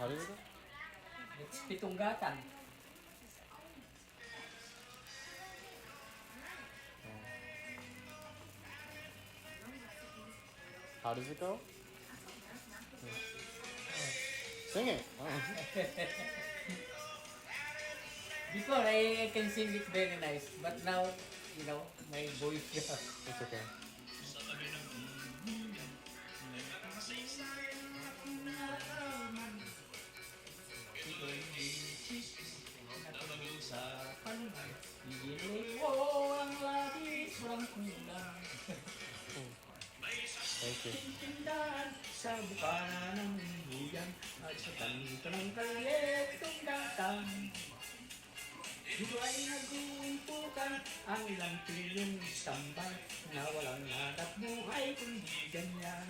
How does it go? It's pitunggatan. How does it go? Sing it. Oh. Before, I can sing it very nice. But now, you know, my voice. It's okay. Iginit mo ang labis, walang kulang. Thank you. Tindahan sa bukana ng buyan at sa kanto ng kalye tunggatan. Dito ay nag-uumpukan ang ilang pilyong tambay na walang nadat buhay kundi ganyan.